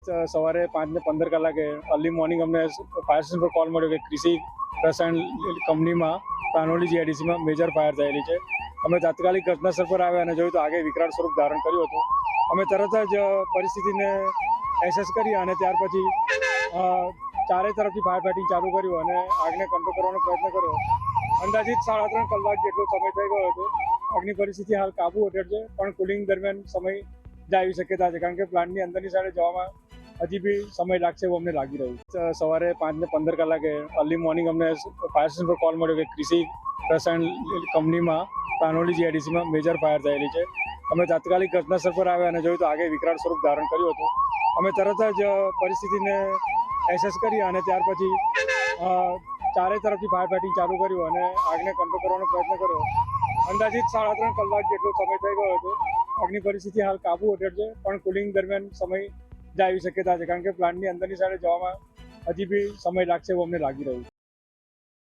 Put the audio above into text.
સવારે 5:15 કલાકે early morning અમને ફાયર સ્ટેશન પર કોલ મળ્યો કે કૃષિ રસાયણ કંપનીમાં કાનોલી જીઆઈડીસીમાં મેજર ફાયર થયેલી છે. અમે તાત્કાલિક ઘટનાસ્થળ પર આવ્યા અને જોયું તો આગે વિકરાળ સ્વરૂપ ધારણ કર્યું હતું. અમે તરત જ પરિસ્થિતિને એસેસ કરી અને ત્યાર પછી ચારે તરફથી ફાયર ફાઇટિંગ ચાલુ કર્યું અને આગને કંટ્રોલ કરવાનો પ્રયત્ન કર્યો. અંદાજિત 3.5 કલાક જેટલો સમય થઈ ગયો હતો. આગની પરિસ્થિતિ હાલ કાબુ હેઠળ છે, પણ કુલિંગ દરમિયાન સમય જાય એવી શક્યતા છે, કારણ કે પ્લાન્ટની અંદરની સાઈડે જવામાં હજી બી સમય લાગશે એવું અમને લાગી રહ્યું છે. સવારે 5:15 કલાકે અર્લી મોર્નિંગ અમને ફાયર સ્ટેશન પર કોલ મળ્યો કે કૃષિ રસાયણ કંપનીમાં કાનોલી જીઆઈડીસીમાં મેજર ફાયર થયેલી છે. અમે તાત્કાલિક ઘટનાસ્થળ પર આવ્યા અને જોયું તો આગે વિકરાળ સ્વરૂપ ધારણ કર્યું હતું. અમે તરત જ પરિસ્થિતિને એસેસ કરી અને ત્યાર પછી ચારે તરફથી ફાયર ફાઇટિંગ ચાલુ કર્યું અને આગને કંટ્રોલ કરવાનો પ્રયત્ન કર્યો. અંદાજિત 3.5 કલાક જેટલો સમય થઈ ગયો હતો. આગની પરિસ્થિતિ હાલ કાબુ હેઠળ છે, પણ કુલિંગ દરમિયાન સમય જાય એવી શક્યતા છે, કારણ કે પ્લાન્ટની અંદરની સાઈડે જવામાં હજી બી સમય લાગશે એવું અમને લાગી રહ્યું છે.